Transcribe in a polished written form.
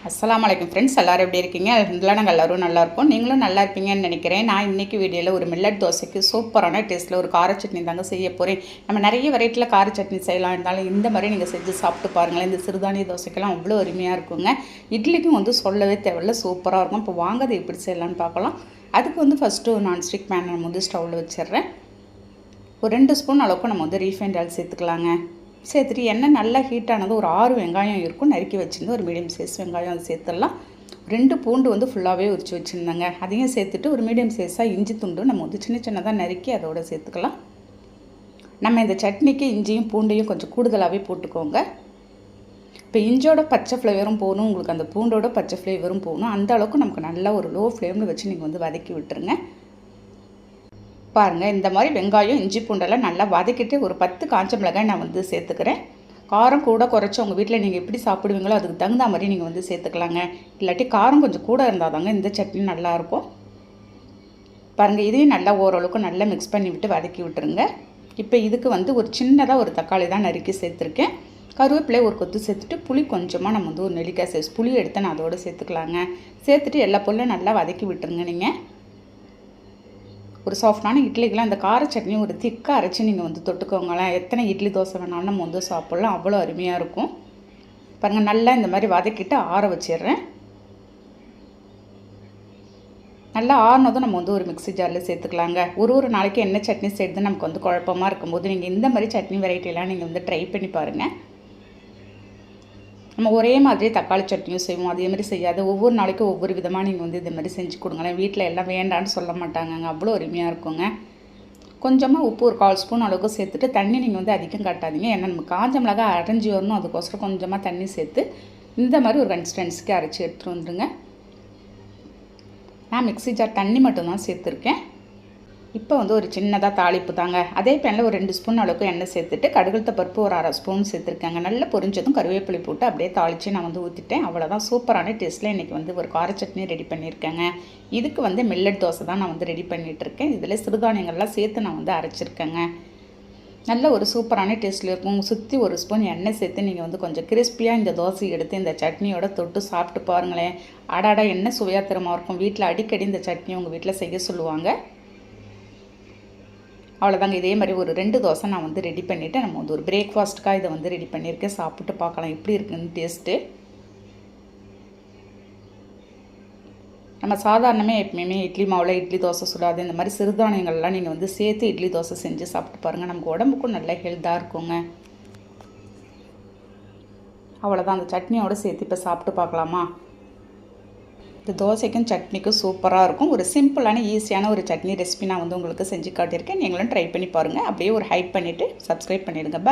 அஸ்ஸலாமு அலைக்கும் ஃப்ரெண்ட்ஸ், எல்லோரும் எப்படி இருக்கீங்க? அல்ஹம்துலில்லாஹ் நாங்கள் எல்லோரும் நல்லாயிருக்கோம். நீங்களும் நல்லா இருப்பீங்கன்னு நினைக்கிறேன். நான் இன்றைக்கி வீடியோவில் ஒரு மில்லட் தோசைக்கு சூப்பரான டேஸ்ட்டில் ஒரு கார சட்னி தாங்க செய்ய போகிறேன். நம்ம நிறைய வெரைட்டியில் கார சட்னி செய்யலாம், இருந்தாலும் இந்த மாதிரி நீங்கள் செஞ்சு சாப்பிட்டு பாருங்களேன். இந்த சிறுதானிய தோசைக்கெல்லாம் அவ்வளோ அருமையாக இருக்குங்க. இட்லிக்கும் வந்து சொல்லவே தேவையில்ல, சூப்பராக இருக்கும். இப்போ வாங்க அதை எப்படி செய்யலான்னு பார்க்கலாம். அதுக்கு வந்து ஃபஸ்ட்டு ஒரு நான்ஸ்டிக் பேன் நம்ம வந்து ஸ்டவ்வில் வச்சிடுறேன். ஒரு 2 ஸ்பூன் அளவுக்கு நம்ம வந்து ரீஃபைண்ட் ஆயில் சேர்த்துக்கலாங்க. சேர்த்துட்டு எண்ணெய் நல்லா ஹீட் ஆனது ஒரு 6 வெங்காயம் இருக்கும், நறுக்கி வச்சுருந்து ஒரு மீடியம் சைஸ் வெங்காயம் அதை சேர்த்துடலாம். 2 பூண்டு வந்து ஃபுல்லாகவே உரிச்சு வச்சுருந்தாங்க, அதையும் சேர்த்துட்டு ஒரு மீடியம் சைஸாக இஞ்சி துண்டு நம்ம வந்து சின்ன சின்னதாக நறுக்கி அதோடு சேர்த்துக்கலாம். நம்ம இந்த சட்னிக்கு இஞ்சியும் பூண்டையும் கொஞ்சம் கூடுதலாகவே போட்டுக்கோங்க. இப்போ இஞ்சியோட பச்சை ஃப்ளேவரும் போகணும், உங்களுக்கு அந்த பூண்டோட பச்சை ஃப்ளேவரும் போகணும். அந்த அளவுக்கு நமக்கு நல்லா ஒரு லோ ஃப்ளேமில் வச்சு நீங்கள் வந்து வதக்கி விட்டுருங்க. பாருங்கள், இந்த மாதிரி வெங்காயம் இஞ்சி பூண்டெல்லாம் நல்லா வதக்கிட்டு ஒரு 10 காஞ்ச மிளகாய் நான் வந்து சேர்த்துக்கிறேன். காரம் கூட குறைச்சி உங்கள் வீட்டில் நீங்கள் எப்படி சாப்பிடுவீங்களோ அதுக்கு தகுந்த மாதிரி நீங்கள் வந்து சேர்த்துக்கலாங்க. இல்லாட்டி காரம் கொஞ்சம் கூட இருந்தால் தாங்க இந்த சட்னி நல்லாயிருக்கும். பாருங்கள், இதையும் நல்லா ஓரளவுக்கு நல்லா மிக்ஸ் பண்ணி விட்டு வதக்கி விட்டுருங்க. இப்போ இதுக்கு வந்து ஒரு சின்னதாக ஒரு தக்காளி தான் நறுக்கி சேர்த்துருக்கேன். கருவேப்பிலை ஒரு கொத்து சேர்த்துட்டு புளி கொஞ்சமாக நம்ம வந்து ஒரு நெல்லிக்காய் சைஸ் புளி எடுத்து நான் அதோடு சேர்த்துக்கலாங்க. சேர்த்துட்டு எல்லா பொருளும் நல்லா வதக்கி விட்டுருங்க. நீங்கள் ஒரு சாஃப்டான இட்லிக்கெலாம் இந்த கார சட்னி ஒரு திக்காக அரைச்சி நீங்கள் வந்து தொட்டுக்கோங்களேன். எத்தனை இட்லி தோசை வேணாலும் நம்ம வந்து சாப்பிட்லாம், அவ்வளோ அருமையாக இருக்கும். பாருங்கள், நல்லா இந்த மாதிரி வதக்கிட்டு ஆற வச்சிடுறேன். நல்லா ஆறினதும் நம்ம வந்து ஒரு மிக்ஸி ஜாரில் சேர்த்துக்கலாங்க. ஒரு நாளைக்கு என்ன சட்னி செய்யுதுன்னு நமக்கு வந்து குழப்பமாக இருக்கும்போது நீங்கள் இந்த மாதிரி சட்னி வெரைட்டிலாம் நீங்கள் வந்து ட்ரை பண்ணி பாருங்கள். நம்ம ஒரே மாதிரி தக்காளி சட்னியும் செய்வோம், அதே மாதிரி செய்யாது. ஒவ்வொரு நாளைக்கும் ஒவ்வொரு விதமாக நீங்கள் வந்து இதே மாதிரி செஞ்சு கொடுங்களேன். வீட்டில் எல்லாம் வேண்டான்னு சொல்ல மாட்டாங்கங்க, அவ்வளோ அருமையாக இருக்குங்க. கொஞ்சமாக உப்பு ஒரு 1/4 ஸ்பூன் அளவுக்கு சேர்த்துட்டு தண்ணி நீங்கள் வந்து அதிகம் காட்டாதீங்க, ஏன்னா நம்ம காஞ்ச மிளகா அரைஞ்சி வரணும். அதுக்கோசரம் கொஞ்சமாக தண்ணி சேர்த்து இந்த மாதிரி ஒரு கன்சிஸ்டன்சிக்கு அரைச்சி எடுத்துகிட்டு வந்துடுங்க. நான் மிக்ஸி ஜார் தண்ணி மட்டும்தான் சேர்த்துருக்கேன். இப்போ வந்து ஒரு சின்னதாக தாளிப்பு தாங்க. அதே பேனில் ஒரு 2 ஸ்பூன் அளவுக்கு எண்ணெய் சேர்த்துட்டு கடுகுளுத்த பருப்பு ஒரு 1/2 ஸ்பூன் சேர்த்துருக்காங்க. நல்லா பொரிஞ்சதும் கருவேப்பிலை போட்டு அப்படியே தாளித்து நான் வந்து ஊற்றிட்டேன். அவ்வளோதான், சூப்பரான டேஸ்ட்டில் இன்றைக்கி வந்து ஒரு கார சட்னி ரெடி பண்ணியிருக்கேங்க. இதுக்கு வந்து மில்லட் தோசை தான் நான் வந்து ரெடி பண்ணிகிட்ருக்கேன். இதில் சிறுதானியங்கள்லாம் சேர்த்து நான் வந்து அரைச்சிருக்கேங்க. நல்ல ஒரு சூப்பரான டேஸ்ட்டில் இருக்கும். சுற்றி ஒரு ஸ்பூன் எண்ணெய் சேர்த்து நீங்கள் வந்து கொஞ்சம் கிறிஸ்பியாக இந்த தோசை எடுத்து இந்த சட்னியோட தொட்டு சாப்பிட்டு பாருங்களேன். அடாடா, என்ன சுவையாக தரமாக இருக்கும். வீட்டில் அடிக்கடி இந்த சட்னி உங்கள் வீட்டில் செய்ய சொல்லுவாங்க. அவ்வளோதாங்க, இதே மாதிரி ஒரு 2 தோசை நான் வந்து ரெடி பண்ணிவிட்டு நம்ம வந்து ஒரு பிரேக்ஃபாஸ்ட்டுக்காக இதை வந்து ரெடி பண்ணியிருக்கேன். சாப்பிட்டு பார்க்கலாம் எப்படி இருக்குன்னு டேஸ்ட்டு. நம்ம சாதாரணமே எப்பயுமே இட்லி மாவில் இட்லி தோசை சுடாது, இந்த மாதிரி சிறுதானியங்கள்லாம் நீங்கள் வந்து சேர்த்து இட்லி தோசை செஞ்சு சாப்பிட்டு பாருங்கள். நமக்கு உடம்புக்கும் நல்ல ஹெல்த்தாக இருக்குங்க. அவ்வளோதான், அந்த சட்னியோடு சேர்த்து இப்போ சாப்பிட்டு பார்க்கலாமா? இந்த தோசைக்கும் சட்னிக்கும் சூப்பராக இருக்கும். ஒரு சிம்பிளான ஈஸியான ஒரு சட்னி ரெசிபி நான் வந்து உங்களுக்கு செஞ்சு காட்டியிருக்கேன். நீங்களும் ட்ரை பண்ணி பாருங்கள். அப்படியே ஒரு ஹைப் பண்ணிவிட்டு சப்ஸ்கிரைப் பண்ணிவிடுங்க.